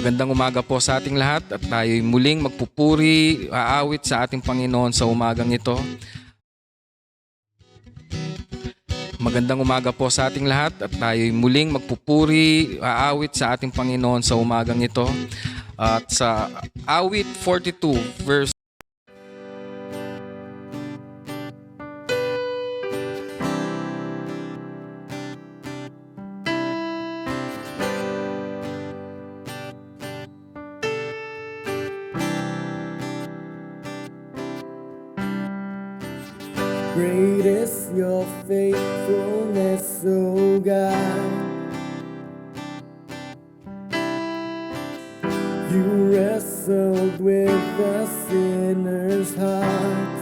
Magandang umaga po sa ating lahat at tayo'y muling magpupuri, aawit sa ating Panginoon sa umagang ito. Magandang umaga po sa ating lahat at tayo'y muling magpupuri, aawit sa ating Panginoon sa umagang ito. At sa awit 42 verse Great is your faithfulness, O God. You wrestled with the sinner's heart.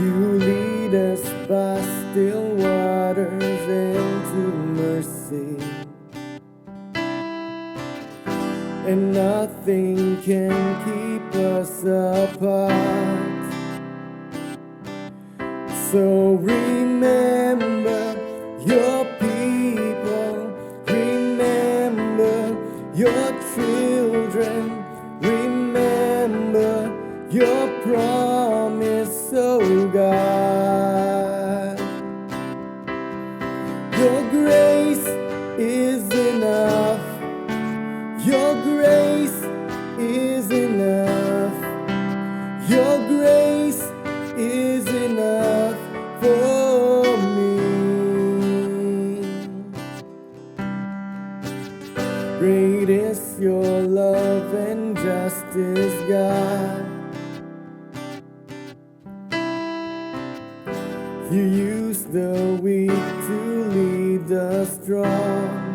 You lead us by still waters into mercy, and nothing can keep us apart. So remember your people, remember your children, remember your promise, oh God. Your grace is enough. Your grace is enough. Your grace is enough for me. Great is your love and justice, God. You use the weak to lead the strong.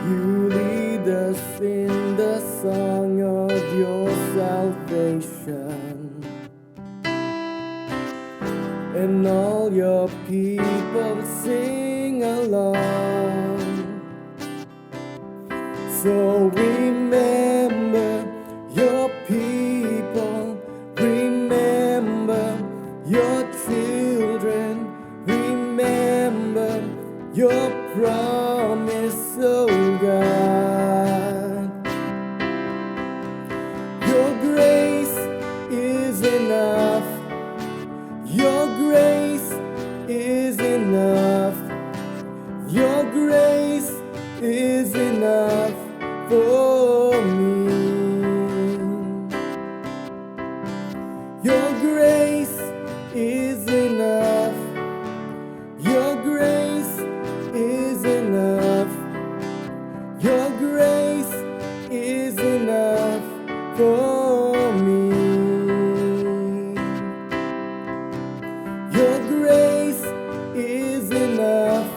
You lead us in the song of your salvation, and all your people sing along. So remember your people, remember your children, remember your promise, oh God. Your grace is enough. Your grace is enough. Your grace is enough for me. Your grace is enough. Your grace is enough. Your grace is enough for me. Your grace is enough,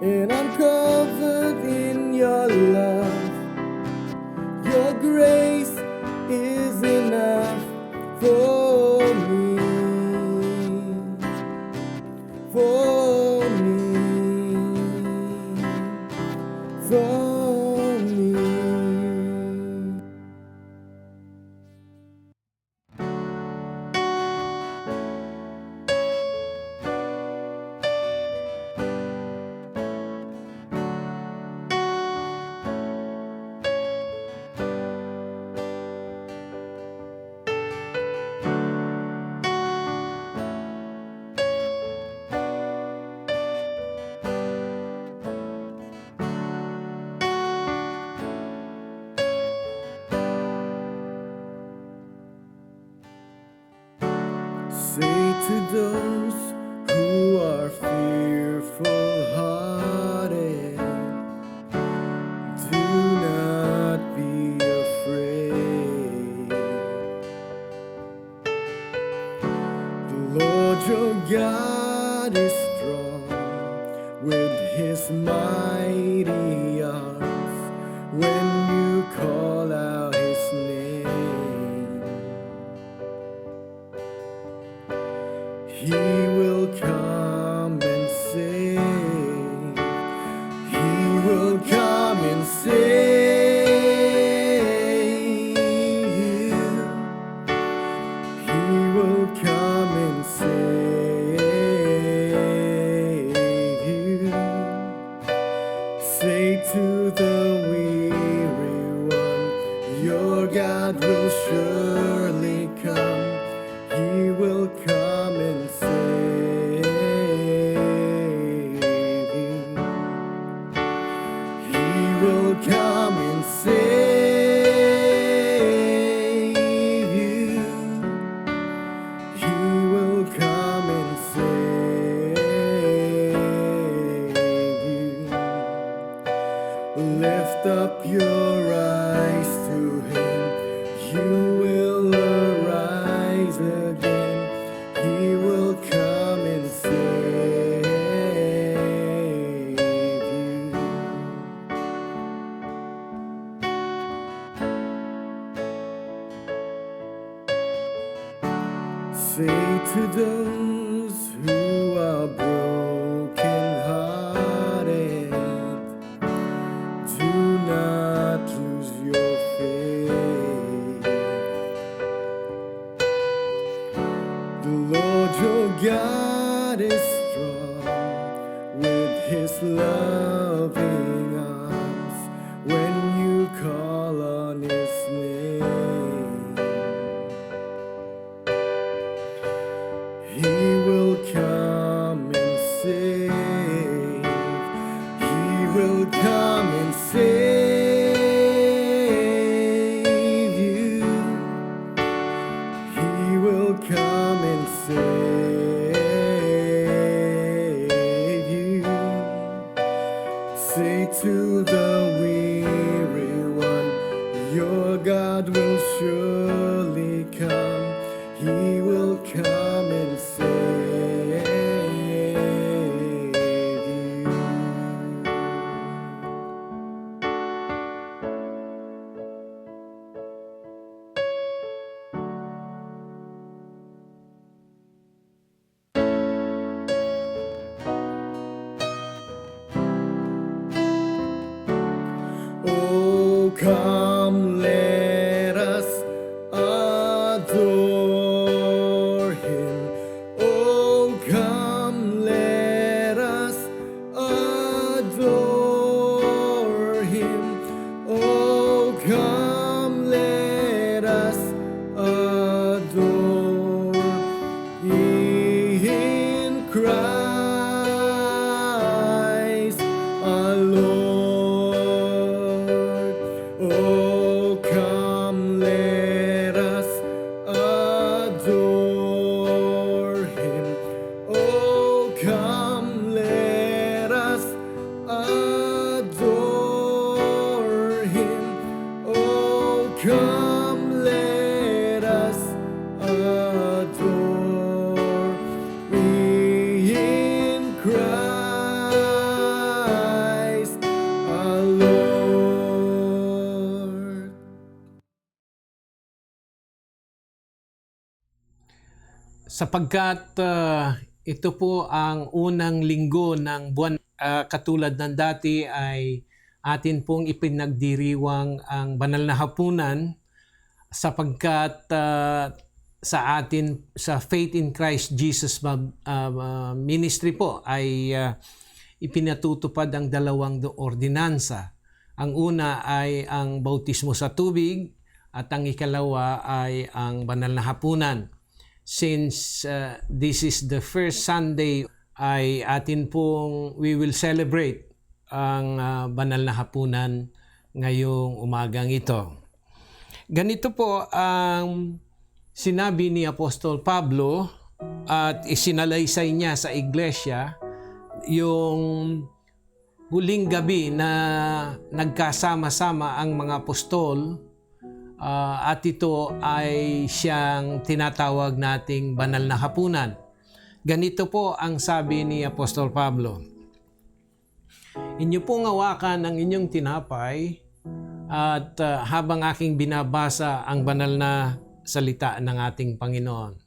and I'm covered in your love. Your grace is enough for me. For me. For me. Say to those who are fearful hearted, do not be afraid. The Lord your God is strong with his mighty arms when you call out his name. He will come and save. He will come and save you. He will come and save God will surely come. He will come and save you. He will come and save you. He will come and save you. Lift up your eyes to Him. You will arise again. He will come and save you. Say to those who are broken-hearted, do not lose your faith. The Lord your God is strong with His loving arms when you call on His name. He will come and save. He will come and save you. He will come and save you. Say to the weary one, your God will surely come. He will come and save you. Oh, come, let us adore Him. Oh, come, let us adore Him. Oh, come, let us adore in Christ our Lord. Oh, come, let us adore Him. Oh, come, let us adore Him. Oh, come, let us adore in Christ our Lord. Sapagkat ito po ang unang linggo ng buwan, katulad ng dati ay atin pong ipinagdiriwang ang banal na hapunan sapagkat sa atin sa Faith in Christ Jesus ministry po ay ipinatutupad ang dalawang ordinansa. Ang una ay ang bautismo sa tubig at ang ikalawa ay ang banal na hapunan. Since this is the first Sunday, ay atin pong we will celebrate ang banal na hapunan ngayong umagang ito. Ganito po ang sinabi ni Apostol Pablo at isinalaysay niya sa iglesia yung huling gabi na nagkasama-sama ang mga apostol. At ito ay siyang tinatawag nating banal na hapunan. Ganito po ang sabi ni Apostol Pablo. Inyo pong hawakan ang inyong tinapay at habang aking binabasa ang banal na salita ng ating Panginoon.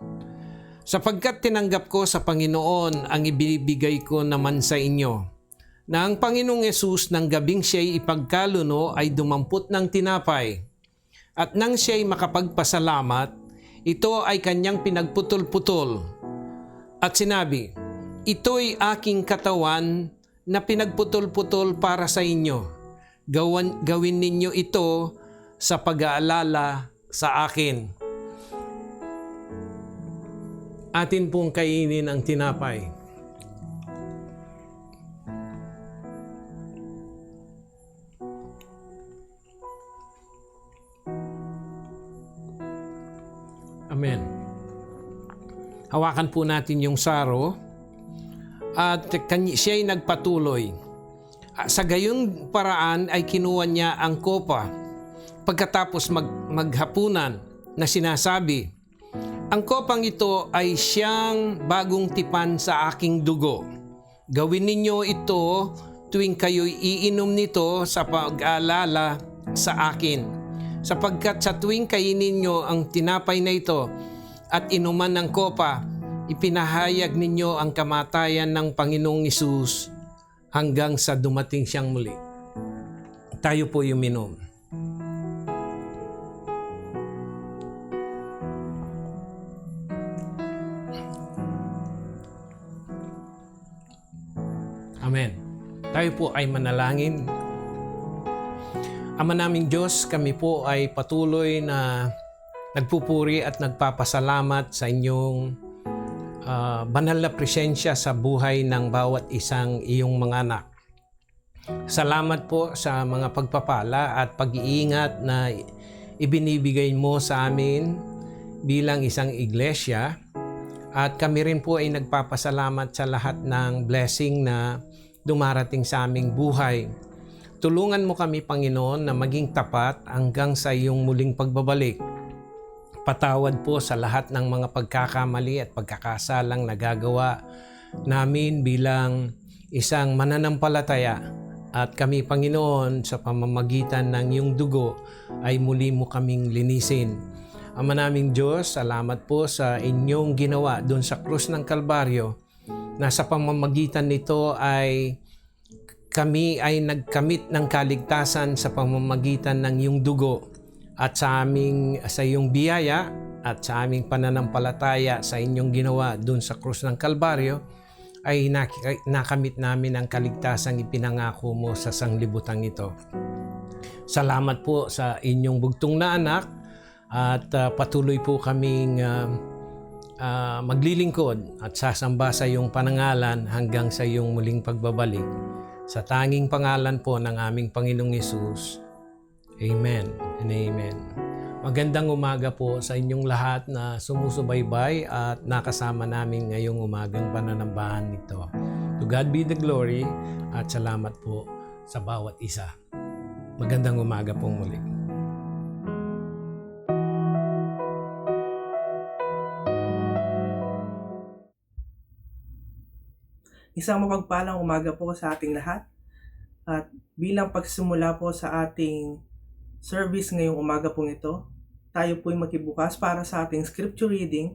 Sapagkat tinanggap ko sa Panginoon ang ibibigay ko naman sa inyo, na ang Panginoong Yesus ng gabing siya'y ipagkaluno ay dumampot ng tinapay. At nang siya'y makapagpasalamat, ito ay kanyang pinagputol-putol. At sinabi, ito'y aking katawan na pinagputol-putol para sa inyo. Gawin ninyo ito sa pag-aalala sa akin. Atin pong kainin ang tinapay. Amen. Hawakan po natin yung saro at siya ay nagpatuloy. Sa gayong paraan ay kinuha niya ang kopa pagkatapos maghapunan na sinasabi, ang kopang ito ay siyang bagong tipan sa aking dugo. Gawin ninyo ito tuwing kayo'y iinom nito sa pag-aalala sa akin. Sapagkat sa tuwing kainin nyo ang tinapay na ito at inuman ng kopa, ipinahayag ninyo ang kamatayan ng Panginoong Hesus hanggang sa dumating siyang muli. Tayo po uminom. Amen. Tayo po ay manalangin. Ama naming Diyos, kami po ay patuloy na nagpupuri at nagpapasalamat sa inyong banal na presensya sa buhay ng bawat isang iyong mga anak. Salamat po sa mga pagpapala at pag-iingat na ibinibigay mo sa amin bilang isang iglesia. At kami rin po ay nagpapasalamat sa lahat ng blessing na dumarating sa aming buhay. Tulungan mo kami, Panginoon, na maging tapat hanggang sa iyong muling pagbabalik. Patawad po sa lahat ng mga pagkakamali at pagkakasalang nagagawa namin bilang isang mananampalataya. At kami, Panginoon, sa pamamagitan ng iyong dugo ay muli mo kaming linisin. Ama naming Diyos, salamat po sa inyong ginawa doon sa krus ng Kalbaryo, na sa pamamagitan nito ay kami ay nagkamit ng kaligtasan sa pamamagitan ng iyong dugo at sa iyong biyaya at sa aming pananampalataya sa inyong ginawa dun sa krus ng Kalbaryo ay nakamit namin ang kaligtasang ipinangako mo sa sanglibutang ito. Salamat po sa inyong bugtong na anak at patuloy po kaming maglilingkod at sasamba sa iyong panangalan hanggang sa iyong muling pagbabalik. Sa tanging pangalan po ng aming Panginoong Hesus. Amen and amen. Magandang umaga po sa inyong lahat na sumusubaybay at nakasama namin ngayong umagang pananambahan nito. To God be the glory at salamat po sa bawat isa. Magandang umaga po muli. Isang mapagpalang umaga po sa ating lahat at bilang pagsimula po sa ating service ngayong umaga pong ito, tayo po'y makibukas para sa ating scripture reading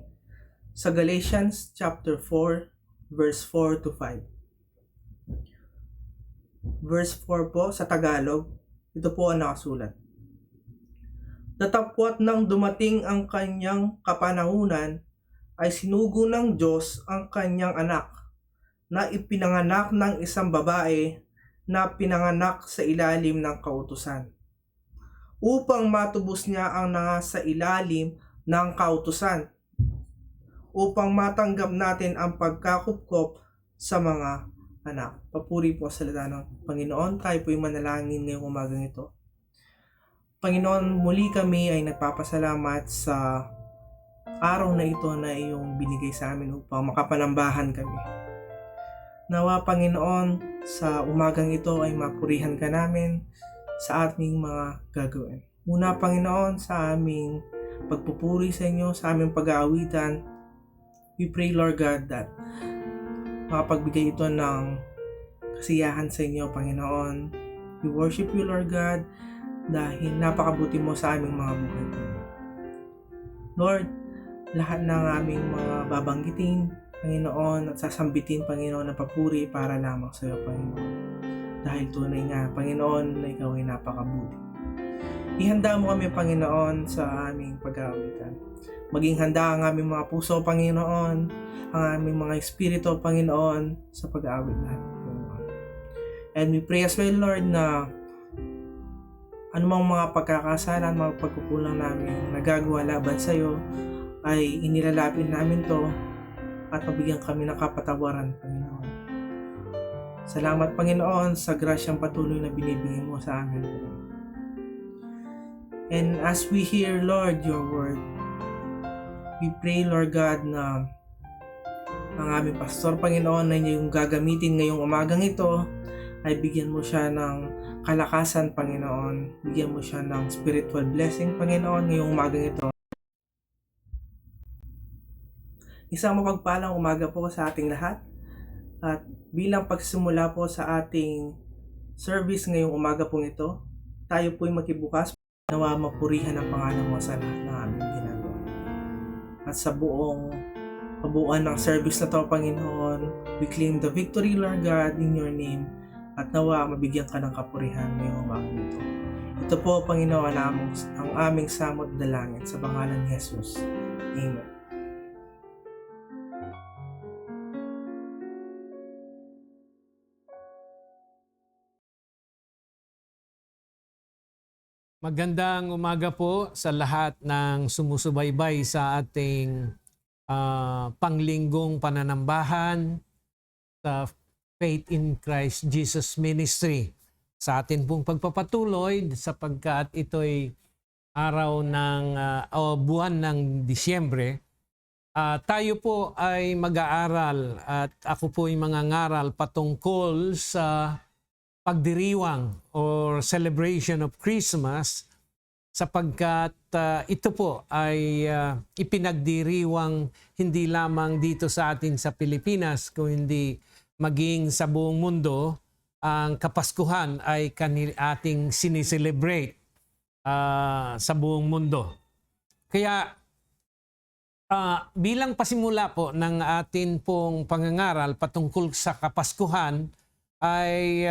sa Galatians chapter 4 verse 4 to 5. Verse 4 po sa Tagalog, ito po ang nakasulat. Datapwat nang dumating ang kanyang kapanahunan ay sinugo ng Diyos ang kanyang anak na ipinanganak ng isang babae na pinanganak sa ilalim ng kautusan, upang matubos niya ang nasa ilalim ng kautusan, upang matanggap natin ang pagkakupkop sa mga anak. Papuri po sa salita ng Panginoon. Tayo po'y manalangin ngayong umagang ito. Panginoon, muli kami ay nagpapasalamat sa araw na ito na iyong binigay sa amin upang makapanambahan kami. Nawa, Panginoon, sa umagang ito ay mapurihan ka namin sa aming mga gagawin. Muna, Panginoon, sa aming pagpupuri sa inyo, sa aming pag-aawitan, we pray, Lord God, that makapagbigay ito ng kasiyahan sa inyo, Panginoon. We worship you, Lord God, dahil napakabuti mo sa aming mga buhay. Lord, lahat ng aming mga babanggitin, Panginoon, at sasambitin, Panginoon, na papuri para lamang sa iyo, Panginoon. Dahil tunay nga, Panginoon, na ikaw ay napakabuti. Ihanda mo kami, Panginoon, sa aming pag-aawitan. Maging handa ang aming mga puso, Panginoon, ang aming mga espiritu, Panginoon, sa pag-aawit natin, Panginoon. And we pray as well, Lord, na anumang mga pagkakasalan, mga pagkukulang namin nagagawa laban sa iyo, ay inilalapit namin to at mabigyan kami ng kapatawaran, Panginoon. Salamat, Panginoon, sa grasyang patuloy na binibigay mo sa amin. And as we hear, Lord, your word, we pray, Lord God, na ang aming pastor, Panginoon, na yung gagamitin ngayong umagang ito, ay bigyan mo siya ng kalakasan, Panginoon. Bigyan mo siya ng spiritual blessing, Panginoon, ngayong umagang ito. Isang mapagpalang umaga po sa ating lahat. At bilang pagsimula po sa ating service ngayong umaga pong ito, tayo po'y makibukas, nawa mapurihan ang pangalan mo sa lahat ng aming ginagawa. At sa buong kabuuan ng service na to, Panginoon, we claim the victory, Lord God, in your name. At nawa mabigyan ka ng kapurihan ngayong umaga nito. Ito po, Panginoon, ang aming samot dalangin sa pangalan ni Jesus. Amen. Magandang umaga po sa lahat ng sumusubaybay sa ating panglinggong pananambahan sa Faith in Christ Jesus Ministry. Sa atin pong pagpapatuloy sapagkat ito'y araw ng buwan ng Disyembre, tayo po ay mag-aaral at ako po ay mangangaral patungkol sa pagdiriwang or celebration of Christmas sapagkat ito po ay ipinagdiriwang hindi lamang dito sa atin sa Pilipinas kundi maging sa buong mundo. Ang Kapaskuhan ay ating sineselebrate sa buong mundo. Kaya bilang pasimula po ng atin pong pangangaral patungkol sa Kapaskuhan ay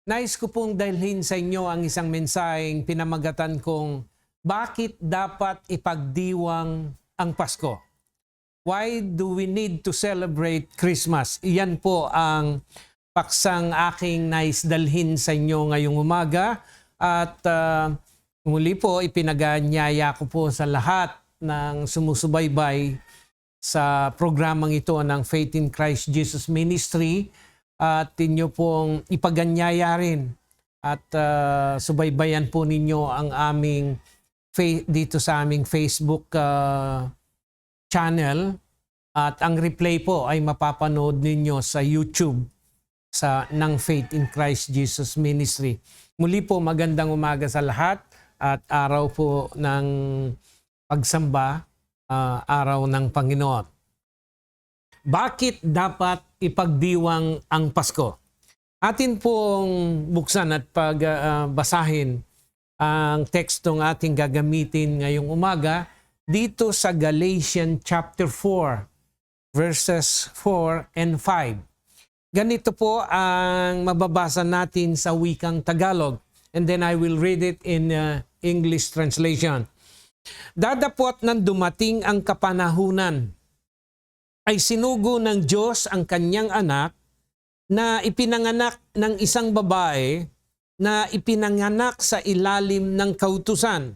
nais ko pong dalhin sa inyo ang isang mensaheng pinamagatan kong bakit dapat ipagdiwang ang Pasko? Why do we need to celebrate Christmas? Iyan po ang paksang aking nais dalhin sa inyo ngayong umaga. At muli po ipinaganyaya ko po sa lahat ng sumusubaybay sa programang ito ng Faith in Christ Jesus Ministry at inyo pong ipaganyaya rin at subaybayan po ninyo ang aming dito sa aming Facebook channel at ang replay po ay mapapanood ninyo sa YouTube ng Faith in Christ Jesus Ministry. Muli po magandang umaga sa lahat at araw po ng pagsamba, araw ng Panginoon. Bakit dapat ipagdiwang ang Pasko? Atin pong buksan at pagbasahin ang tekstong ating gagamitin ngayong umaga dito sa Galatians chapter 4, verses 4 and 5. Ganito po ang mababasa natin sa wikang Tagalog, and then I will read it in English translation. Dadapot nang dumating ang kapanahunan, ay sinugo ng Diyos ang kanyang anak na ipinanganak ng isang babae na ipinanganak sa ilalim ng kautusan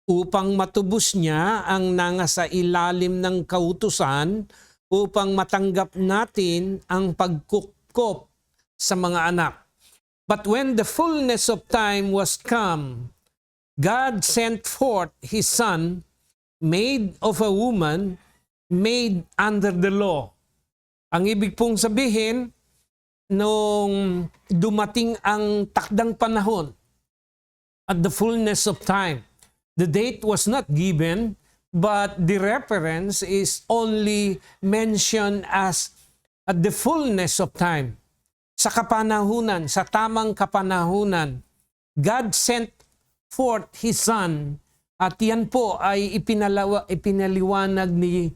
upang matubos niya ang nangasa ilalim ng kautusan upang matanggap natin ang pagkukop sa mga anak. But when the fullness of time was come, God sent forth His Son, made of a woman, made under the law. Ang ibig pong sabihin, nung dumating ang takdang panahon at the fullness of time, the date was not given, but the reference is only mentioned as at the fullness of time. Sa kapanahunan, sa tamang kapanahunan, God sent forth His Son at yan po ay ipinaliwanag ni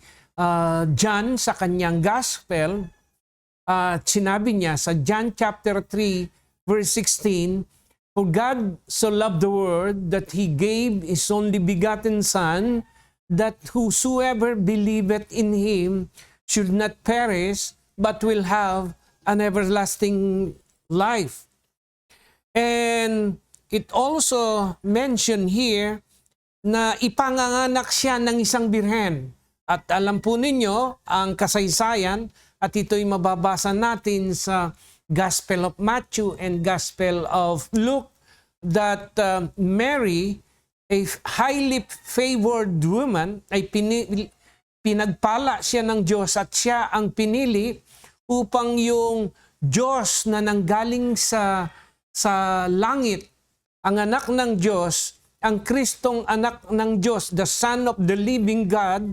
John sa kanyang gospel. Sinabi niya sa John chapter 3 verse 16, For God so loved the world that He gave His only begotten Son, that whosoever believeth in Him should not perish, but will have an everlasting life. And it also mentioned here na ipanganganak siya ng isang birhen. At alam po ninyo ang kasaysayan at ito'y mababasa natin sa Gospel of Matthew and Gospel of Luke that Mary, a highly favored woman, ay pinagpala siya ng Diyos at siya ang pinili upang yung Diyos na nanggaling sa langit, ang anak ng Diyos, ang Kristong anak ng Diyos, the Son of the living God,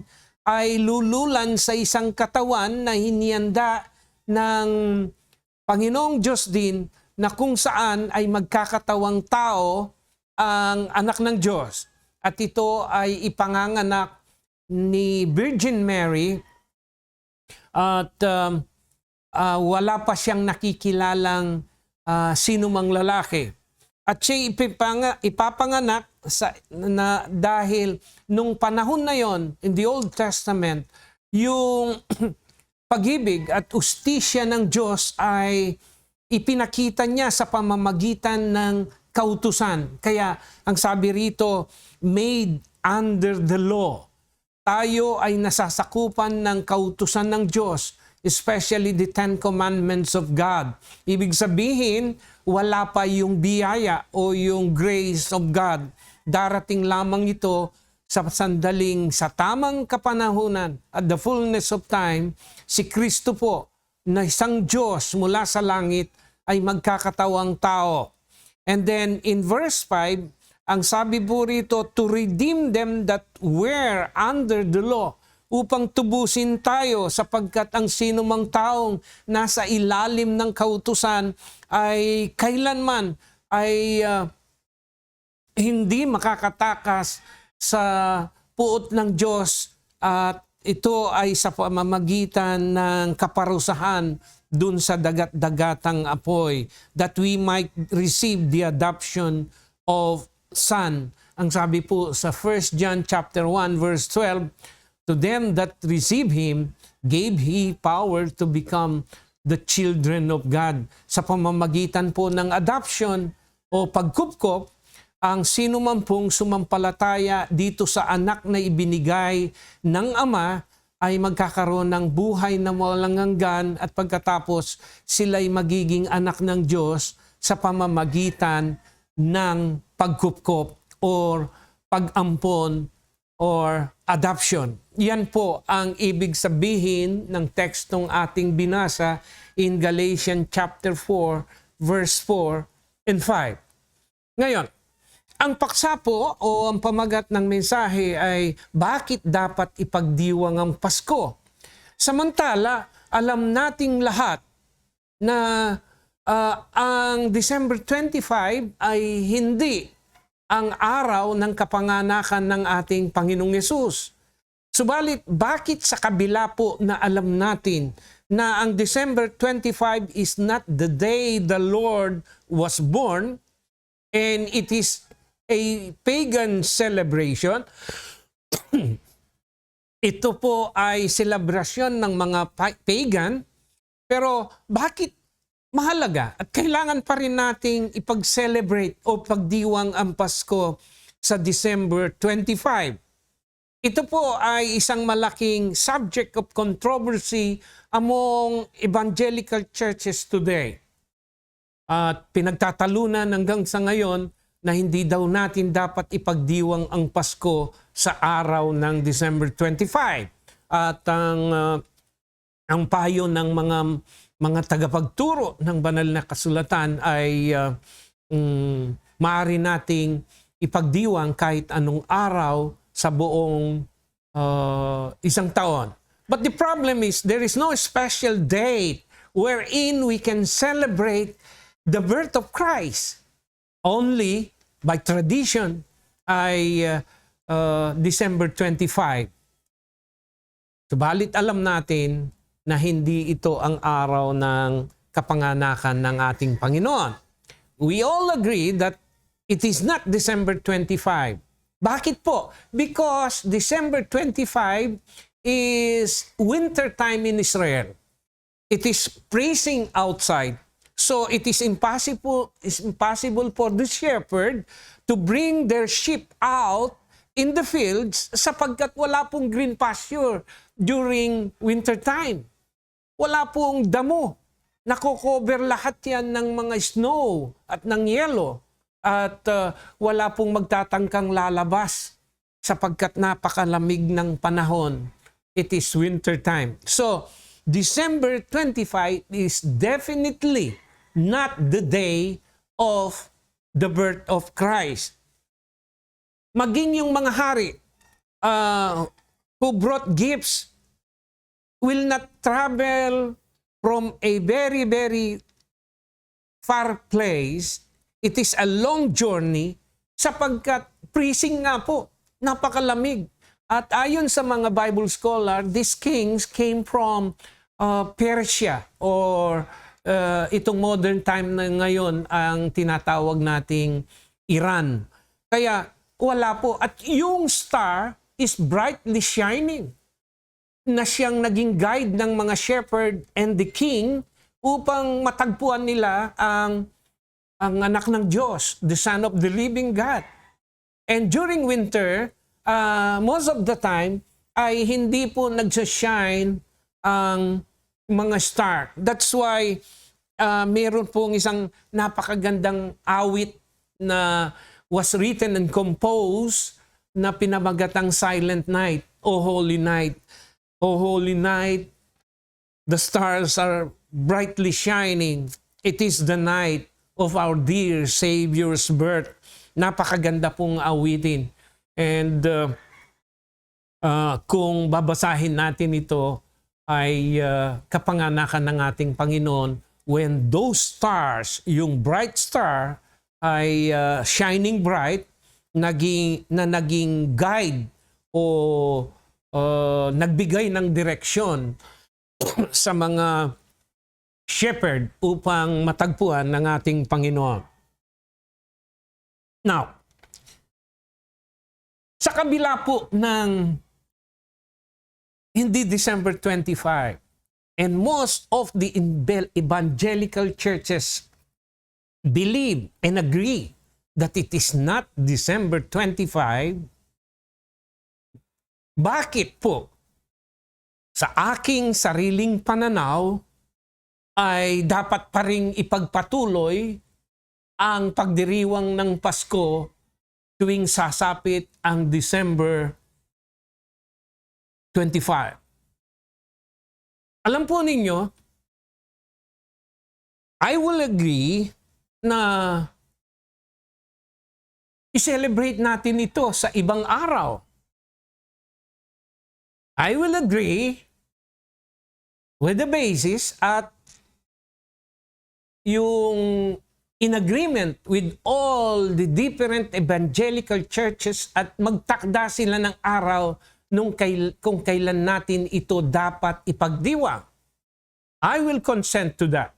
ay lululan sa isang katawan na hinihanda ng Panginoong Diyos din, na kung saan ay magkakatawang tao ang anak ng Diyos. At ito ay ipanganganak ni Virgin Mary at wala pa siyang nakikilalang sino mang lalaki. At siya ipapanganak dahil nung panahon na yon, in the Old Testament, yung pag-ibig at ustisya ng Diyos ay ipinakita niya sa pamamagitan ng kautusan. Kaya ang sabi rito, made under the law. Tayo ay nasasakupan ng kautusan ng Diyos, especially the Ten Commandments of God. Ibig sabihin, wala pa yung biyaya o yung grace of God. Darating lamang ito sa sandaling, sa tamang kapanahunan, at the fullness of time, si Kristo po, na isang Diyos mula sa langit, ay magkakatawang tao. And then in verse 5, ang sabi po rito, to redeem them that were under the law, upang tubusin tayo sapagkat ang sino mang taong nasa ilalim ng kautusan ay kailanman ay hindi makakatakas sa puot ng Diyos, at ito ay sa pamamagitan ng kaparusahan dun sa dagat-dagatang apoy, that we might receive the adoption of son. Ang sabi po sa 1 John chapter 1 verse 12, to them that receive him gave he power to become the children of God. Sa pamamagitan po ng adoption o pagkupkop, ang sino man pong sumampalataya dito sa anak na ibinigay ng Ama ay magkakaroon ng buhay na walang hanggan, at pagkatapos sila'y magiging anak ng Diyos sa pamamagitan ng pagkupkop or pag-ampon or adoption. Yan po ang ibig sabihin ng tekstong ating binasa in Galatians chapter 4 verse 4 and 5. Ngayon, ang paksa po o ang pamagat ng mensahe ay bakit dapat ipagdiwang ang Pasko? Samantala, alam nating lahat na ang December 25 ay hindi ang araw ng kapanganakan ng ating Panginoong Yesus. Subalit, bakit sa kabila po na alam natin na ang December 25 is not the day the Lord was born and it is a pagan celebration, ito po ay selebrasyon ng mga pagan, pero bakit mahalaga at kailangan pa rin nating ipag-celebrate o pagdiwang ang Pasko sa December 25? Ito po ay isang malaking subject of controversy among evangelical churches today. At pinagtatalunan hanggang sa ngayon na hindi daw natin dapat ipagdiwang ang Pasko sa araw ng December 25. At ang payo ng mga tagapagturo ng banal na kasulatan ay maaari nating ipagdiwang kahit anong araw sa buong isang taon. But the problem is there is no special date wherein we can celebrate the birth of Christ. Only by tradition ay December 25. Subalit alam natin na hindi ito ang araw ng kapanganakan ng ating Panginoon. We all agree that it is not December 25. Bakit po? Because December 25 is winter time in Israel. It is freezing outside. So it is impossible for the shepherd to bring their sheep out in the fields sapagkat wala pong green pasture during winter time. Wala pong damo. Nako-cover lahat yan ng mga snow at ng yelo. At wala pong magtatangkang lalabas sapagkat napakalamig ng panahon. It is winter time. So, December 25 is definitely not the day of the birth of Christ. Maging yung mga hari who brought gifts will not travel from a very, very far place. It is a long journey sapagkat freezing nga po, napakalamig. At ayon sa mga Bible scholar, these kings came from Persia or itong modern time na ngayon ang tinatawag nating Iran. Kaya wala po. At yung star is brightly shining na siyang naging guide ng mga shepherd and the king upang matagpuan nila ang anak ng Diyos, the Son of the living God. And during winter, most of the time, ay hindi po nagsashine ang mga star. That's why meron pong isang napakagandang awit na was written and composed na pinamagatang Silent Night, O Holy Night. O Holy Night, the stars are brightly shining. It is the night of our dear Savior's birth. Napakaganda pong awitin. And kung babasahin natin ito, ay kapanganakan ng ating Panginoon when those stars, yung bright star, ay shining bright, naging guide o nagbigay ng direksyon sa mga shepherd upang matagpuan ng ating Panginoon. Now, sa kabila po ng hindi December 25, and most of the evangelical churches believe and agree that it is not December 25, bakit po sa aking sariling pananaw ay dapat pa ring ipagpatuloy ang pagdiriwang ng Pasko tuwing sasapit ang December 25? Alam po ninyo, I will agree na i-celebrate natin ito sa ibang araw. I will agree with the basis at yung in agreement with all the different evangelical churches at magtakda sila ng araw kung kailan natin ito dapat ipagdiwang. I will consent to that.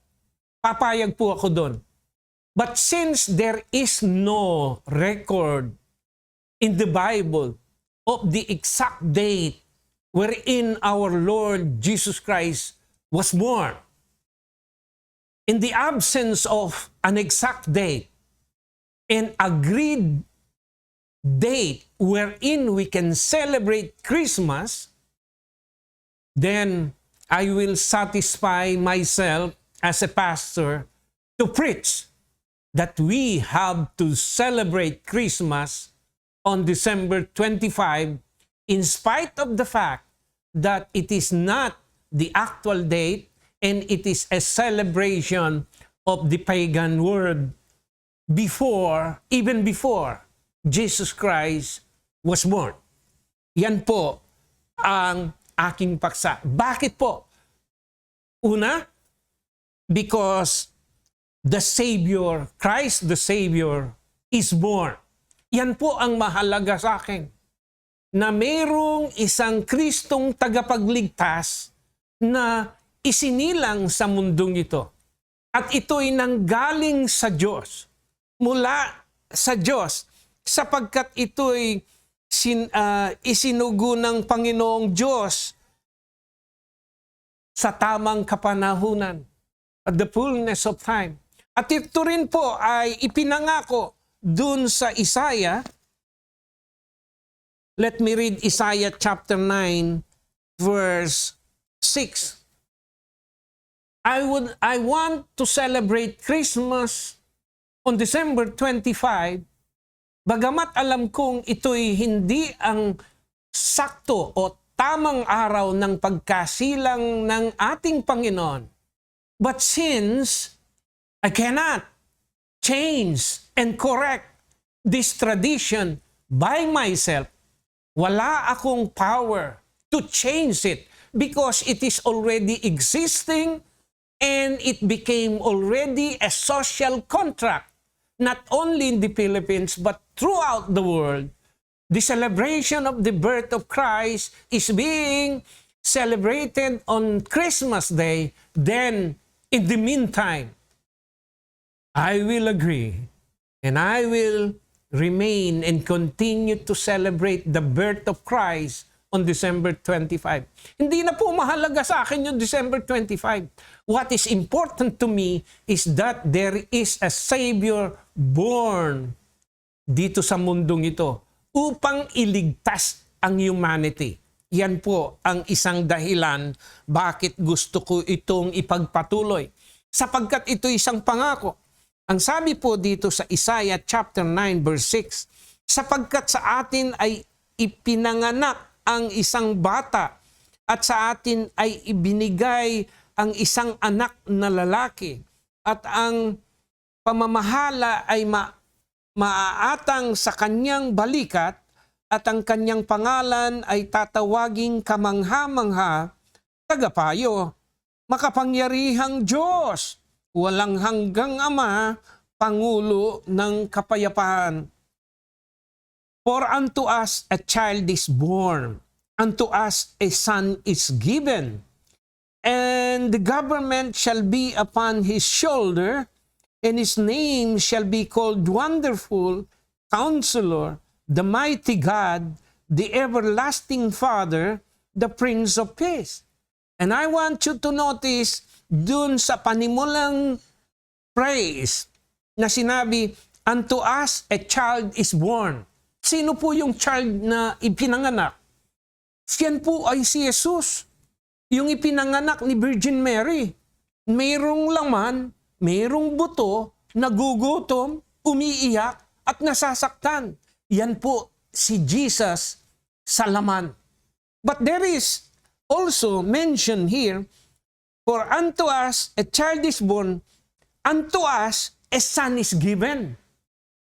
Papayag po ako doon. But since there is no record in the Bible of the exact date wherein our Lord Jesus Christ was born, in the absence of an exact date and agreed date wherein we can celebrate Christmas, then I will satisfy myself as a pastor to preach that we have to celebrate Christmas on December 25 in spite of the fact that it is not the actual date and it is a celebration of the pagan world even before Jesus Christ was born. Yan po ang aking paksa. Bakit po? Una, because the Savior, Christ the Savior, is born. Yan po ang mahalaga sa akin. Na mayroong isang Kristong tagapagligtas na isinilang sa mundong ito. At ito'y nanggaling sa Diyos. Mula sa Diyos. Sapagkat ito'y isinugo ng Panginoong Diyos sa tamang kapanahunan. at the fullness of time. At ito rin po ay ipinangako dun sa Isaiah. Let me read Isaiah chapter 9 verse 6. I want to celebrate Christmas on December 25, bagamat alam kong ito'y hindi ang sakto o tamang araw ng pagkasilang ng ating Panginoon. But since I cannot change and correct this tradition by myself, wala akong power to change it because it is already existing and it became already a social contract, not only in the Philippines but throughout the world. The celebration of the birth of Christ is being celebrated on Christmas Day. Then, in the meantime, I will agree and I will remain and continue to celebrate the birth of Christ on December 25. Hindi na po mahalaga sa akin yung December 25. What is important to me is that there is a Savior born dito sa mundong ito upang iligtas ang humanity. Yan po ang isang dahilan bakit gusto ko itong ipagpatuloy. Sapagkat ito isang pangako. Ang sabi po dito sa Isaiah chapter 9 verse 6, sapagkat sa atin ay ipinanganak ang isang bata at sa atin ay ibinigay ang isang anak na lalaki at ang pamamahala ay maaatang sa kanyang balikat at ang kanyang pangalan ay tatawaging kamangha-mangha, tagapayo, makapangyarihang Diyos, walang hanggang Ama, Pangulo ng kapayapaan. For unto us a child is born, unto us a son is given, and the government shall be upon his shoulder, and his name shall be called Wonderful, Counselor, the Mighty God, the Everlasting Father, the Prince of Peace. And I want you to notice dun sa panimulang phrase na sinabi, unto us a child is born. Sino po yung child na ipinanganak? Siyan po ay si Jesus. Yung ipinanganak ni Virgin Mary. Mayroong laman, mayroong buto, nagugutom, umiiyak, at nasasaktan. Yan po si Jesus sa laman. But there is also mentioned here, for unto us a child is born, unto us a son is given.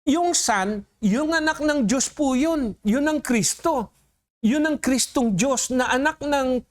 Yung son, yung anak ng Diyos po yun. Yun ang Kristo. Yun ang Kristong Diyos na anak ng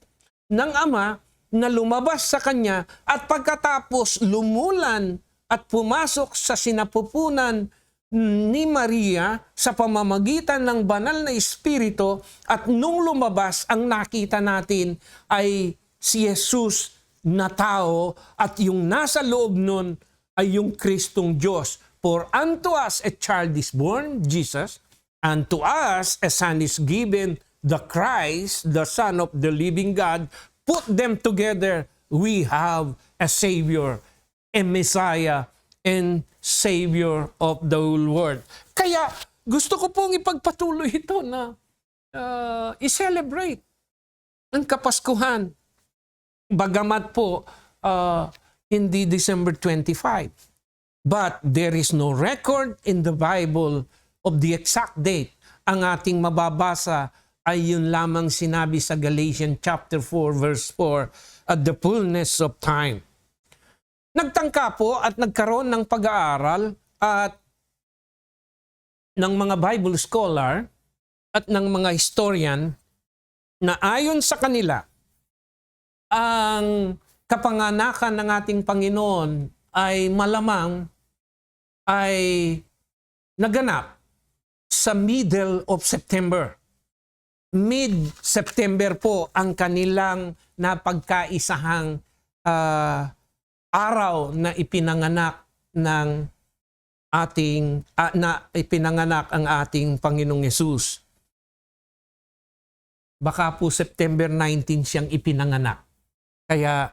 Ama na lumabas sa Kanya at pagkatapos lumulan at pumasok sa sinapupunan ni Maria sa pamamagitan ng banal na Espiritu at nung lumabas ang nakita natin ay si Jesus na tao at yung nasa loob nun ay yung Kristong Diyos. For unto us a child is born, Jesus, and to us a son is given, the Christ, the Son of the living God. Put them together, we have a Savior, a Messiah, and Savior of the whole world. Kaya gusto ko pong ipagpatuloy ito na i-celebrate ang Kapaskuhan. Bagamat po hindi December 25. But there is no record in the Bible of the exact date. Ang ating mababasa ay yun lamang sinabi sa Galatians chapter 4 verse 4, at the fullness of time. Nagtangka po at nagkaroon ng pag-aaral at ng mga Bible scholar at ng mga historian na ayon sa kanila, ang kapanganakan ng ating Panginoon ay malamang ay naganap sa middle of September. Mid-September po ang kanilang napagkaisahang araw na ipinanganak ng ating ipinanganak ang ating Panginoong Yesus. Baka po September 19 siyang ipinanganak. Kaya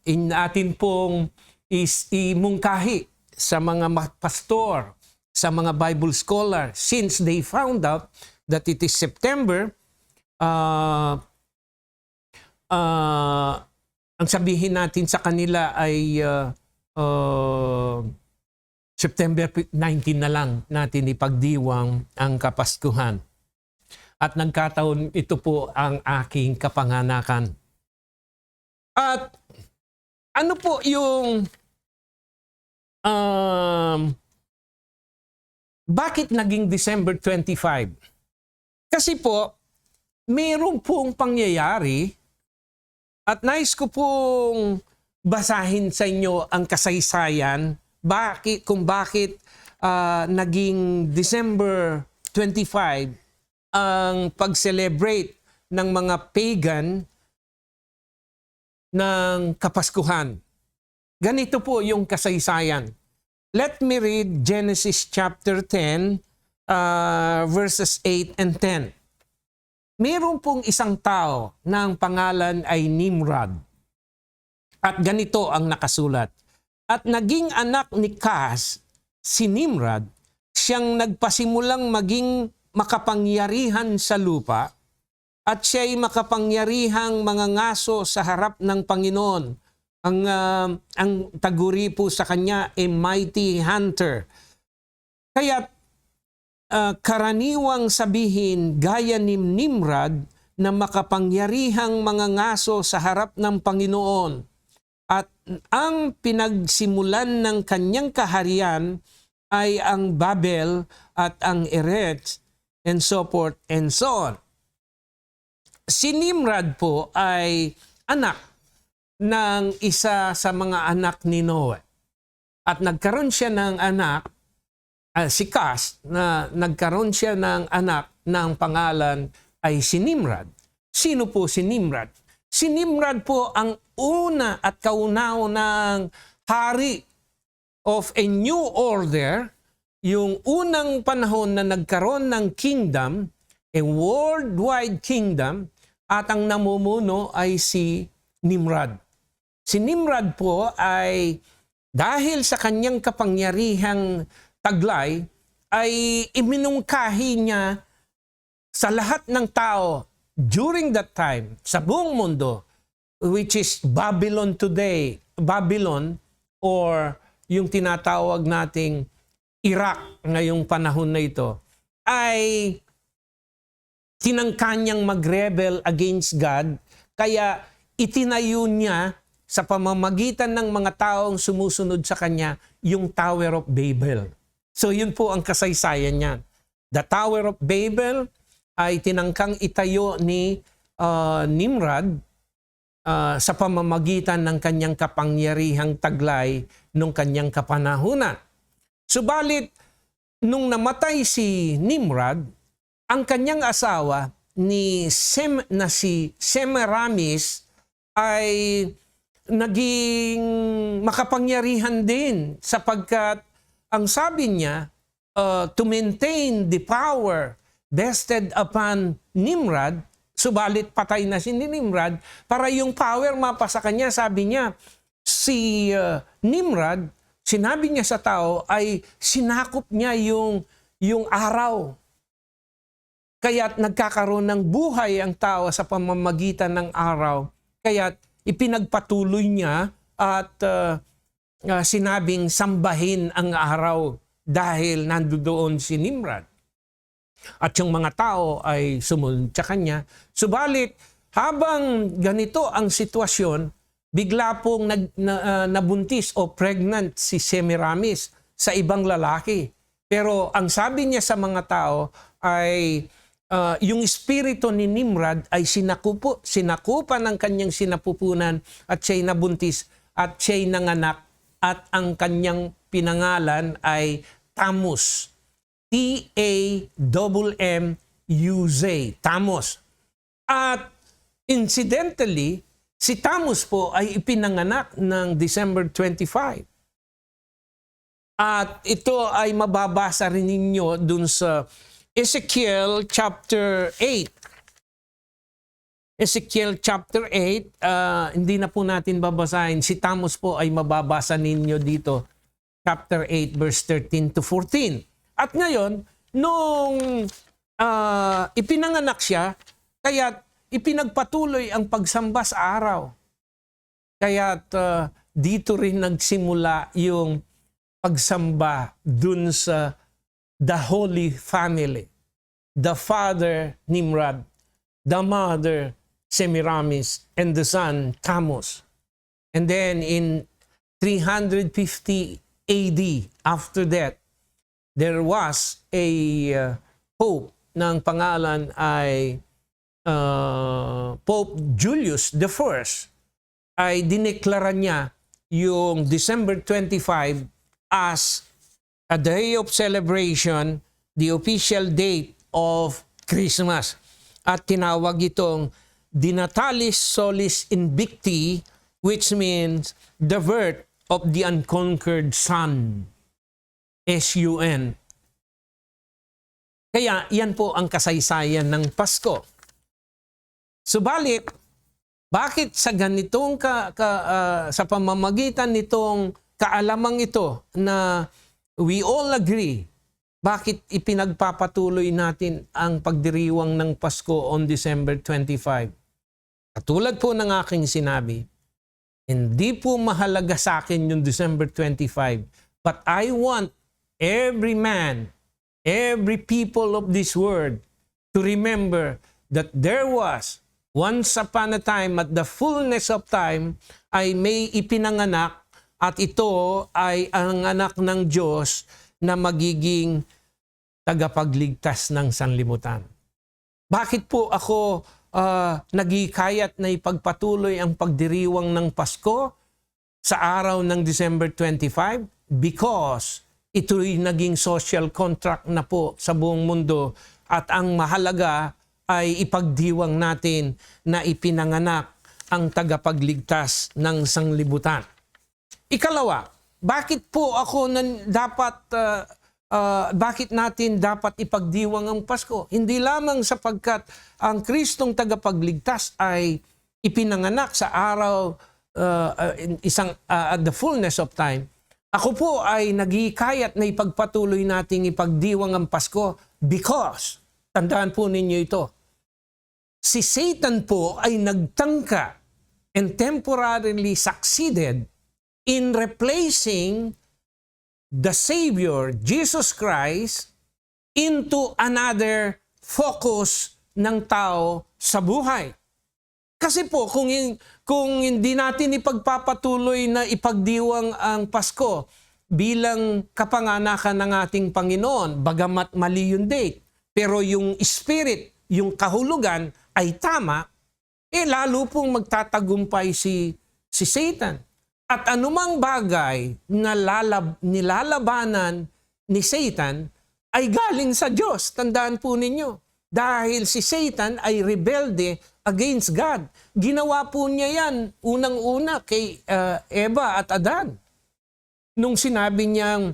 in atin pong imungkahi sa mga pastor, sa mga Bible scholar, since they found out that it is September, ang sabihin natin sa kanila ay September 19 na lang natin ipagdiwang ang Kapaskuhan. At nagkataon ito po ang aking kapanganakan. At ano po yung bakit naging December 25? Kasi po, mayroon pong pangyayari at nais ko pong basahin sa inyo ang kasaysayan kung bakit naging December 25 ang pag-celebrate ng mga pagan ng Kapaskuhan. Ganito po yung kasaysayan. Let me read Genesis chapter 10, verses 8 and 10. Meron pong isang tao na ang pangalan ay Nimrod. At ganito ang nakasulat. At naging anak ni Kas, si Nimrod, siyang nagpasimulang maging makapangyarihan sa lupa, at siya'y makapangyarihang mga ngaso sa harap ng Panginoon. Ang taguri po sa kanya ay mighty hunter. Kaya karaniwang sabihin gaya ni Nimrod na makapangyarihang mga ngaso sa harap ng Panginoon. At ang pinagsimulan ng kanyang kaharian ay ang Babel at ang Erech and so forth and so on. Si Nimrod po ay anak ng isa sa mga anak ni Noe. At nagkaroon siya ng anak, si Kas, na nagkaroon siya ng anak ng pangalan ay si Nimrod. Sino po si Nimrod? Si Nimrod po ang una at kauna-unang hari of a new order, yung unang panahon na nagkaroon ng kingdom, a worldwide kingdom, at ang namumuno ay si Nimrod. Si Nimrod po ay dahil sa kanyang kapangyarihang taglay ay iminungkahi niya sa lahat ng tao during that time sa buong mundo, which is Babylon today, Babylon or yung tinatawag nating Iraq ngayong panahon na ito, ay tinangkanyang mag-rebel against God, kaya itinayo niya sa pamamagitan ng mga taong sumusunod sa kanya yung Tower of Babel. So yun po ang kasaysayan niya. The Tower of Babel ay tinangkang itayo ni Nimrod sa pamamagitan ng kanyang kapangyarihang taglay nung kanyang kapanahunan. Subalit, nung namatay si Nimrod, ang kanyang asawa na si Semiramis ay naging makapangyarihan din sapagkat ang sabi niya, to maintain the power vested upon Nimrod, subalit patay na si Nimrod, para yung power mapasa kanya, sabi niya, si Nimrod, sinabi niya sa tao ay sinakop niya yung araw. Kaya't nagkakaroon ng buhay ang tao sa pamamagitan ng araw. Kaya't ipinagpatuloy niya at sinabing sambahin ang araw dahil nandoon si Nimrod. At yung mga tao ay sumunod sa kanya. Subalit, habang ganito ang sitwasyon, bigla pong nabuntis o pregnant si Semiramis sa ibang lalaki. Pero ang sabi niya sa mga tao ay yung espiritu ni Nimrod ay sinakupan ng kanyang sinapupunan at siya'y nabuntis at siya'y nanganak at ang kanyang pinangalan ay Tammuz. T-A-M-M-U-Z. Tammuz. At incidentally, si Tammuz po ay ipinanganak ng December 25. At ito ay mababasa rin ninyo dun sa Ezekiel chapter 8. Ezekiel chapter 8, hindi na po natin babasahin. Si Tamos po ay mababasa ninyo dito. Chapter 8, verse 13 to 14. At ngayon, nung ipinanganak siya, kaya ipinagpatuloy ang pagsamba sa araw. Kaya dito rin nagsimula yung pagsamba dun sa the Holy Family. The father, Nimrod. The mother, Semiramis. And the son, Tammuz. And then in 350 AD, after that, there was a pope ng pangalan ay Pope Julius I. Ay dineklara niya yung December 25 as a day of celebration, the official date of Christmas. At tinawag itong Di Natalis Solis Invicti, which means the birth of the unconquered Son. S-U-N. Kaya yan po ang kasaysayan ng Pasko. Subalit, bakit sa ganitong sa pamamagitan nitong kaalamang ito na we all agree, bakit ipinagpapatuloy natin ang pagdiriwang ng Pasko on December 25? Katulad po ng aking sinabi, hindi po mahalaga sa akin yung December 25, but I want every man, every people of this world to remember that there was once upon a time, at the fullness of time, ay may ipinanganak at ito ay ang anak ng Diyos na magiging tagapagligtas ng sanlibutan. Bakit po ako nagikayat na ipagpatuloy ang pagdiriwang ng Pasko sa araw ng December 25? Because ito'y naging social contract na po sa buong mundo at ang mahalaga ay ipagdiwang natin na ipinanganak ang tagapagligtas ng sanglibutan. Ikalawa, bakit po ako bakit natin dapat ipagdiwang ang Pasko? Hindi lamang sapagkat ang Kristong tagapagligtas ay ipinanganak sa araw at the fullness of time. Ako po ay nagihikayat na ipagpatuloy nating ipagdiwang ang Pasko because, tandaan po ninyo ito, si Satan po ay nagtangka and temporarily succeeded in replacing the Savior, Jesus Christ, into another focus ng tao sa buhay. Kasi po, kung hindi natin ipagpapatuloy na ipagdiwang ang Pasko bilang kapanganakan ng ating Panginoon, bagamat mali yung date, pero yung spirit, yung kahulugan ay tama, lalo pong magtatagumpay si Satan. At anumang bagay na nilalabanan ni Satan ay galing sa Diyos. Tandaan po ninyo. Dahil si Satan ay rebelde against God. Ginawa po niya yan unang-una kay Eva at Adan. Nung sinabi niyang,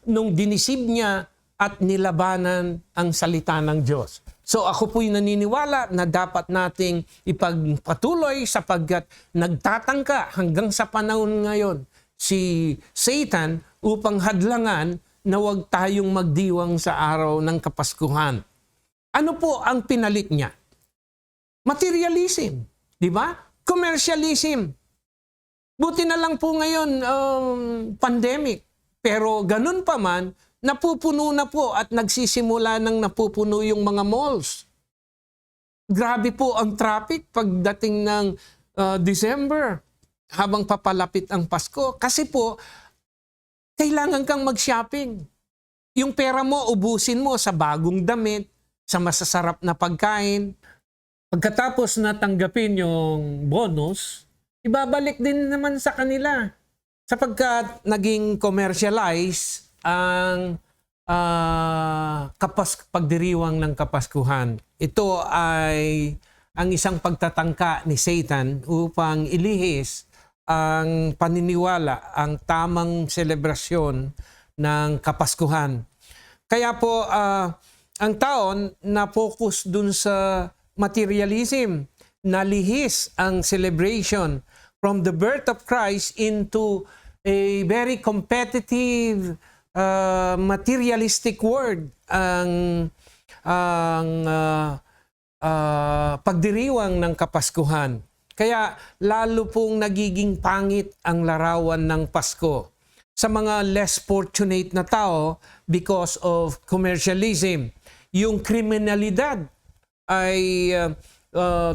nung dinisib niya at nilabanan ang salita ng Diyos. So ako po'y naniniwala na dapat nating ipagpatuloy sapagkat nagtatangka hanggang sa panahon ngayon si Satan upang hadlangan na huwag tayong magdiwang sa araw ng Kapaskuhan. Ano po ang pinalit niya? Materialism, di ba? Commercialism. Buti na lang po ngayon pandemic. Pero ganun pa man, napupuno na po at nagsisimula ng napupuno yung mga malls. Grabe po ang traffic pagdating ng December habang papalapit ang Pasko. Kasi po, kailangan kang mag-shopping. Yung pera mo, ubusin mo sa bagong damit, sa masasarap na pagkain. Pagkatapos na tanggapin yung bonus, ibabalik din naman sa kanila. Sapagkat naging commercialize ang pagdiriwang ng Kapaskuhan. Ito ay ang isang pagtatangka ni Satan upang ilihis ang paniniwala, ang tamang selebrasyon ng Kapaskuhan. Kaya po, ang taon na focus dun sa materialism. Nalihis ang celebration from the birth of Christ into a very competitive, materialistic world. Ang pagdiriwang ng Kapaskuhan. Kaya lalo pong nagiging pangit ang larawan ng Pasko sa mga less fortunate na tao because of commercialism. Yung kriminalidad ay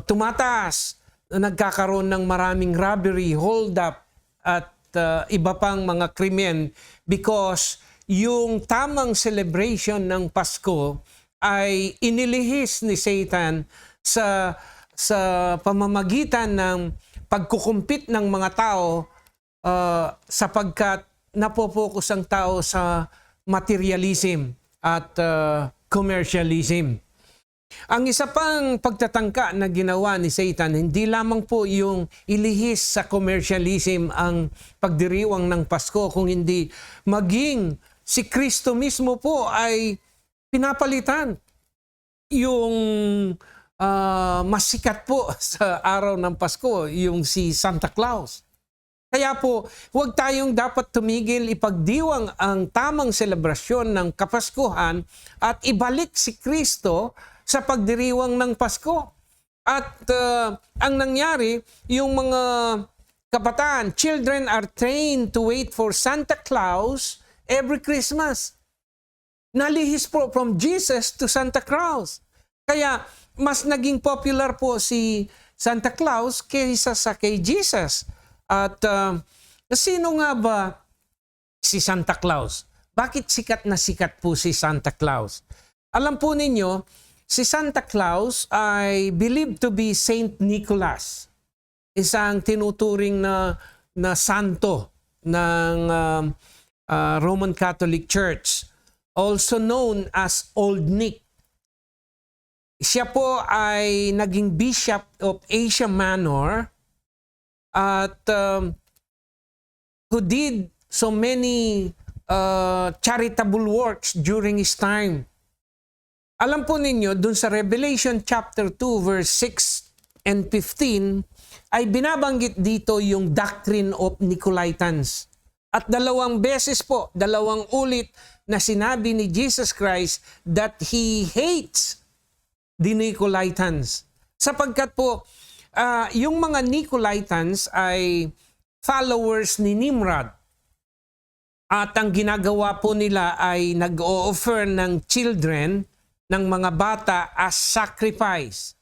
tumataas, nagkakaroon ng maraming robbery, hold up at iba pang mga krimen because yung tamang celebration ng Pasko ay inilihis ni Satan sa pamamagitan ng pagkukumpit ng mga tao sapagkat napopokus ang tao sa materialism at commercialism. Ang isa pang pagtatangka na ginawa ni Satan, hindi lamang po yung ilihis sa commercialism ang pagdiriwang ng Pasko, kung hindi maging si Kristo mismo po ay pinapalitan. Yung mas sikat po sa araw ng Pasko, yung si Santa Claus. Kaya po, huwag tayong dapat tumigil ipagdiwang ang tamang selebrasyon ng Kapaskuhan at ibalik si Kristo sa pagdiriwang ng Pasko. At ang nangyari, yung mga kabataan, children are trained to wait for Santa Claus every Christmas. Nalihis po from Jesus to Santa Claus. Kaya mas naging popular po si Santa Claus kaysa sa kay Jesus. At sino nga ba si Santa Claus? Bakit sikat na sikat po si Santa Claus? Alam po ninyo, si Santa Claus ay believed to be Saint Nicholas, isang tinuturing na santo ng Roman Catholic Church, also known as Old Nick. Siya po ay naging bishop of Asia Minor at who did so many charitable works during his time. Alam po ninyo, dun sa Revelation chapter 2 verse 6 and 15 ay binabanggit dito yung doctrine of Nicolaitans. At dalawang beses po, dalawang ulit na sinabi ni Jesus Christ that He hates the Nicolaitans. Sapagkat po, yung mga Nicolaitans ay followers ni Nimrod. At ang ginagawa po nila ay nag-o-offer ng children, ng mga bata as sacrifice.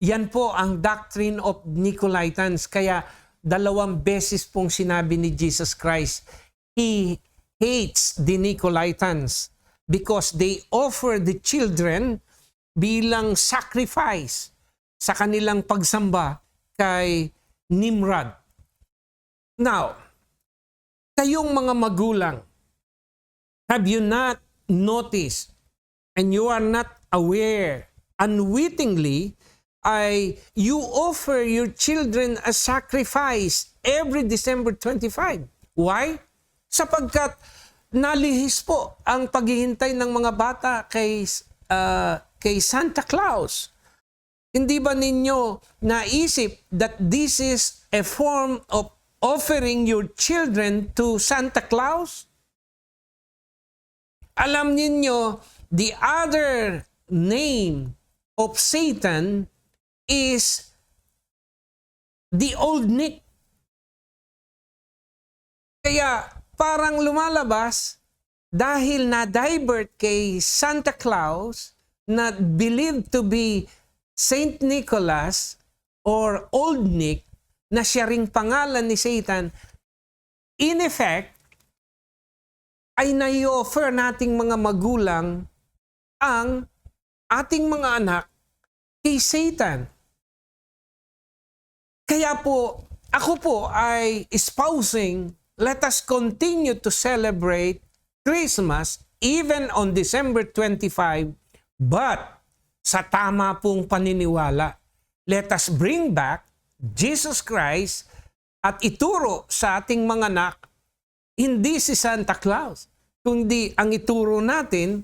Yan po ang doctrine of Nicolaitans. Kaya dalawang beses pong sinabi ni Jesus Christ, He hates the Nicolaitans because they offer the children bilang sacrifice sa kanilang pagsamba kay Nimrod. Now, kayong mga magulang, have you not noticed and you are not aware, unwittingly, you offer your children a sacrifice every December 25. Why? Sapagkat nalihis po ang paghihintay ng mga bata kay Santa Claus. Hindi ba ninyo naisip that this is a form of offering your children to Santa Claus? Alam ninyo, the other name of Satan is the Old Nick. Kaya parang lumalabas dahil na-divert kay Santa Claus na believed to be Saint Nicholas or Old Nick na siya ring pangalan ni Satan, in effect, ay nai-offer nating mga magulang ang ating mga anak kay Satan. Kaya po, ako po ay espousing, let us continue to celebrate Christmas even on December 25, but sa tama pong paniniwala. Let us bring back Jesus Christ at ituro sa ating mga anak, hindi si Santa Claus, kundi ang ituro natin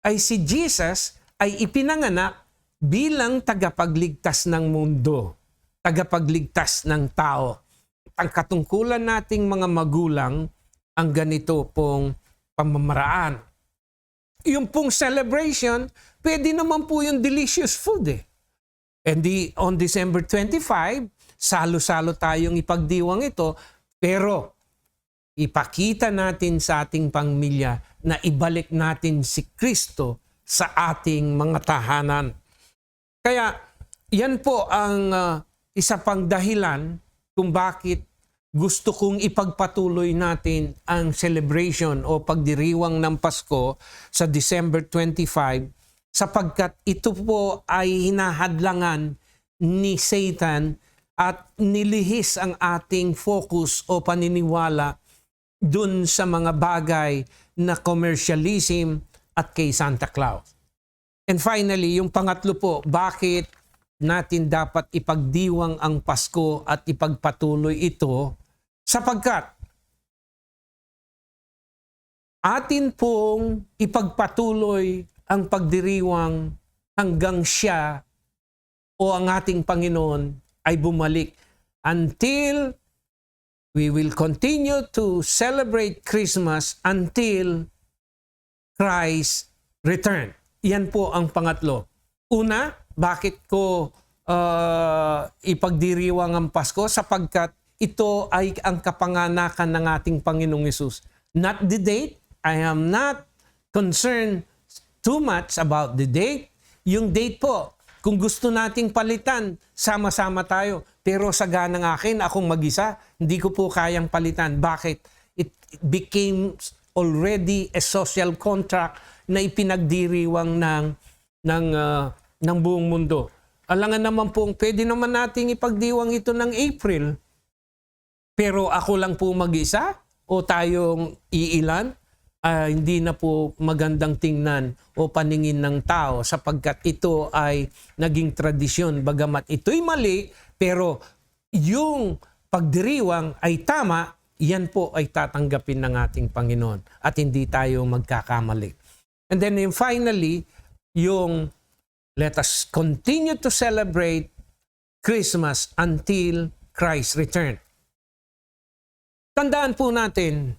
ay si Jesus ay ipinanganak bilang tagapagligtas ng mundo, tagapagligtas ng tao. Ang katungkulan nating mga magulang ang ganito pong pamamaraan. Yung pong celebration, pwede naman po yung delicious food eh. And on December 25, salo-salo tayong ipagdiwang ito, pero ipakita natin sa ating pamilya na ibalik natin si Kristo sa ating mga tahanan. Kaya yan po ang isa pang dahilan kung bakit gusto kong ipagpatuloy natin ang celebration o pagdiriwang ng Pasko sa December 25 sapagkat ito po ay hinahadlangan ni Satan at nilihis ang ating focus o paniniwala dun sa mga bagay na commercialism at kay Santa Claus. And finally, yung pangatlo po, bakit natin dapat ipagdiwang ang Pasko at ipagpatuloy ito? Sapagkat atin pong ipagpatuloy ang pagdiriwang hanggang siya o ang ating Panginoon ay bumalik until we will continue to celebrate Christmas until Christ return. Yan po ang pangatlo. Una, bakit ko ipagdiriwang ang Pasko? Sapagkat ito ay ang kapanganakan ng ating Panginoong Hesus. Not the date. I am not concerned too much about the date. Yung date po, kung gusto nating palitan, sama-sama tayo. Pero sa ganang akin, akong mag-isa, hindi ko po kayang palitan. Bakit? It became already a social contract na ipinagdiriwang ng buong mundo. Alangan naman po, pwede naman nating ipagdiwang ito ng April. Pero ako lang po mag-isa o tayong iilan, hindi na po magandang tingnan o paningin ng tao sapagkat ito ay naging tradisyon. Bagamat ito'y mali, pero yung pagdiriwang ay tama, yan po ay tatanggapin ng ating Panginoon at hindi tayo magkakamali. And then finally, yung let us continue to celebrate Christmas until Christ return. Tandaan po natin,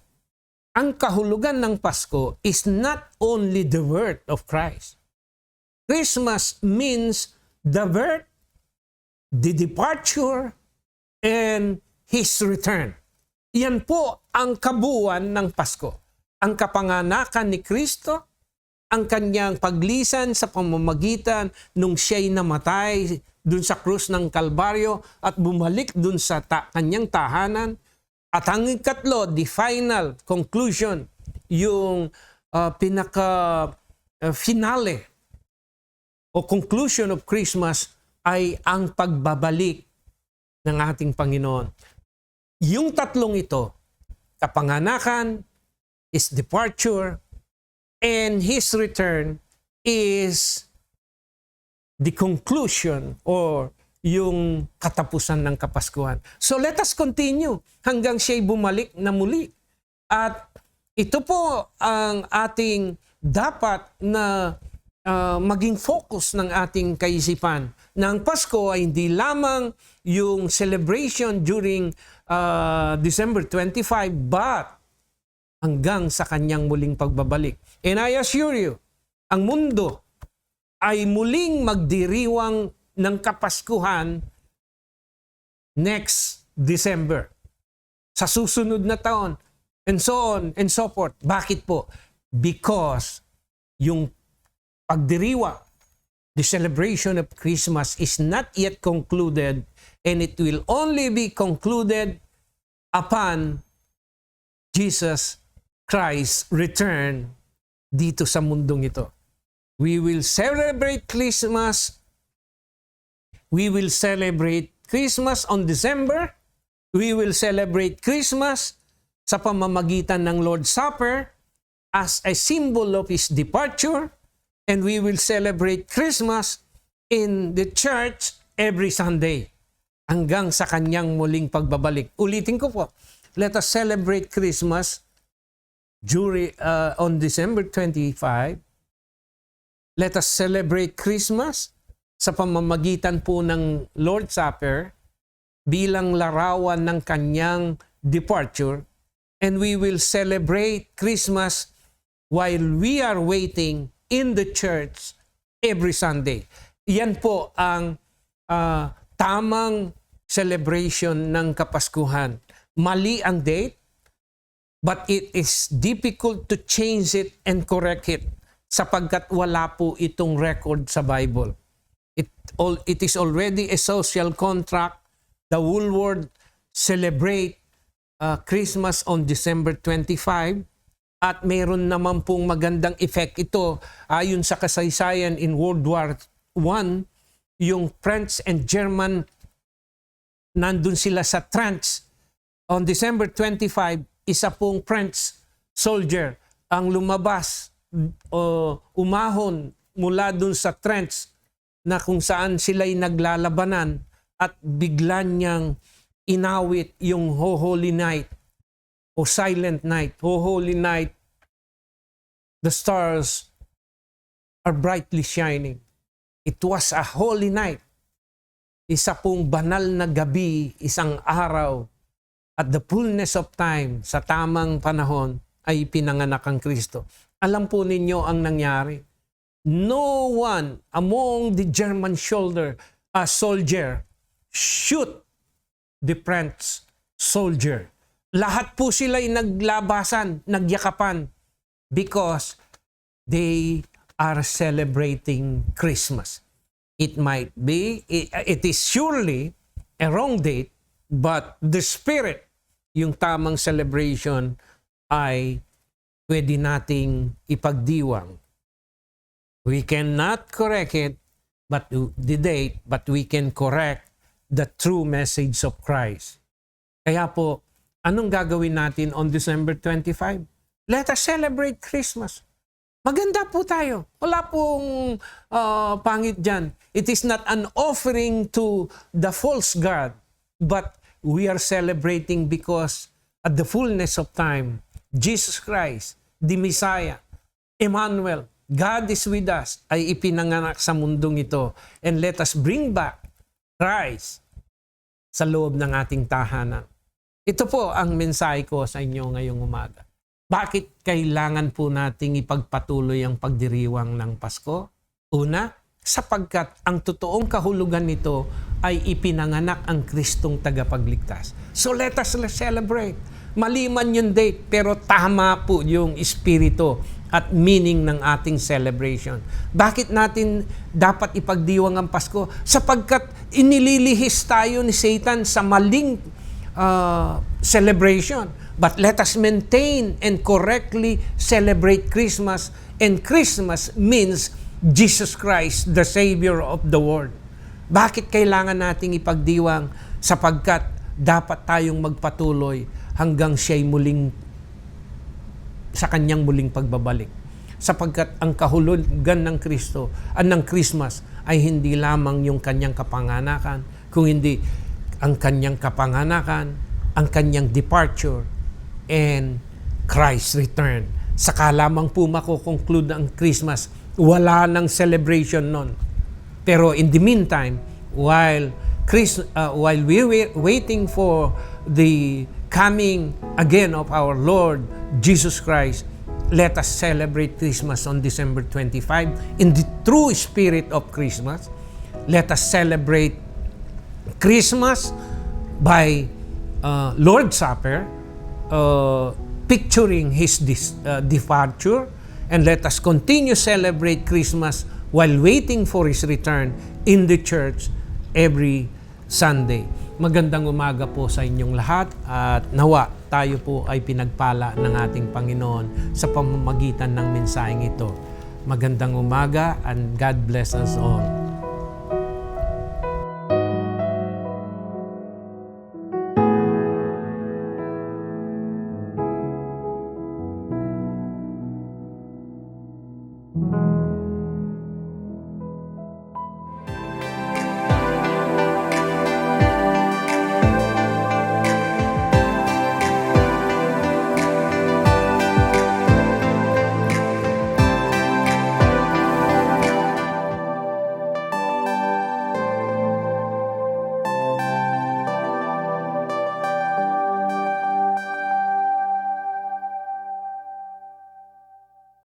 ang kahulugan ng Pasko is not only the birth of Christ. Christmas means the birth, the departure, and His return. Yan po ang kabuuan ng Pasko. Ang kapanganakan ni Kristo, ang kanyang paglisan sa pamamagitan nung siya'y namatay dun sa krus ng Kalbaryo at bumalik dun sa kanyang tahanan. At ang ikatlo, the final conclusion, yung pinaka-finale o conclusion of Christmas ay ang pagbabalik ng ating Panginoon. Yung tatlong ito, kapanganakan, His departure, and His return is the conclusion or yung katapusan ng Kapaskuhan. So let us continue hanggang siya'y bumalik na muli. At ito po ang ating dapat na maging focus ng ating kaisipan. Na ang Pasko ay hindi lamang yung celebration during December 25, but hanggang sa kanyang muling pagbabalik. And I assure you, ang mundo ay muling magdiriwang ng Kapaskuhan next December. Sa susunod na taon. And so on and so forth. Bakit po? Because yung pagdiriwang, the celebration of Christmas is not yet concluded and it will only be concluded upon Jesus Christ's return dito sa mundong ito. We will celebrate Christmas. We will celebrate Christmas on December. We will celebrate Christmas sa pamamagitan ng Lord's Supper as a symbol of His departure. And we will celebrate Christmas in the church every Sunday hanggang sa kanyang muling pagbabalik. Ulitin ko po, let us celebrate Christmas on December 25. Let us celebrate Christmas sa pamamagitan po ng Lord's Supper bilang larawan ng kanyang departure, and we will celebrate Christmas while we are waiting in the church every Sunday. Yan po ang tamang celebration ng Kapaskuhan. Mali ang date, but it is difficult to change it and correct it sapagkat wala po itong record sa Bible. It is already a social contract. The whole world celebrate Christmas on December 25 at mayroon naman pong magandang effect ito ayon sa kasaysayan in World War I. Yung French and German, nandun sila sa trench. On December 25, isa pong French soldier ang lumabas umahon mula dun sa trench na kung saan sila'y naglalabanan at bigla niyang inawit yung Ho Holy Night o Silent Night. Ho Holy Night, the stars are brightly shining. It was a holy night. Isa pong banal na gabi, isang araw, at the fullness of time, sa tamang panahon, ay pinanganak ang Kristo. Alam po ninyo ang nangyari. No one among the German soldier shoot the French soldier. Lahat po sila'y naglabasan, nagyakapan because they are celebrating Christmas. It might be, it is surely a wrong date, but the spirit, yung tamang celebration ay pwede nating ipagdiwang. We cannot correct it, but the date, but we can correct the true message of Christ. Kaya po, anong gagawin natin on December 25? Let us celebrate Christmas. Maganda po tayo. Wala pong pangit dyan. It is not an offering to the false god, but we are celebrating because at the fullness of time, Jesus Christ, the Messiah, Emmanuel, God is with us, ay ipinanganak sa mundong ito. And let us bring back Christ sa loob ng ating tahanan. Ito po ang mensahe ko sa inyo ngayong umaga. Bakit kailangan po nating ipagpatuloy ang pagdiriwang ng Pasko? Una, sapagkat ang totoong kahulugan nito ay ipinanganak ang Kristong tagapagligtas. So let us celebrate. Mali man yung date, pero tama po yung espiritu at meaning ng ating celebration. Bakit natin dapat ipagdiwang ang Pasko? Sapagkat inililihis tayo ni Satan sa maling celebration. But let us maintain and correctly celebrate Christmas. And Christmas means Jesus Christ, the Savior of the world. Bakit kailangan nating ipagdiwang? Sapagkat dapat tayong magpatuloy hanggang siya'y muling sa kanyang muling pagbabalik. Sapagkat ang kahulugan ng Kristo, ng Christmas, ay hindi lamang yung kanyang kapanganakan, kung hindi ang kanyang kapanganakan, ang kanyang departure, and Christ's return. Saka lamang po makukonclude ang Christmas. Wala nang celebration nun. Pero in the meantime, while we're waiting for the coming again of our Lord Jesus Christ, let us celebrate Christmas on December 25 in the true spirit of Christmas. Let us celebrate Christmas by Lord's Supper, picturing His departure, and let us continue celebrate Christmas while waiting for His return in the church every Sunday. Magandang umaga po sa inyong lahat at nawa tayo po ay pinagpala ng ating Panginoon sa pamamagitan ng mensaheng ito. Magandang umaga and God bless us all.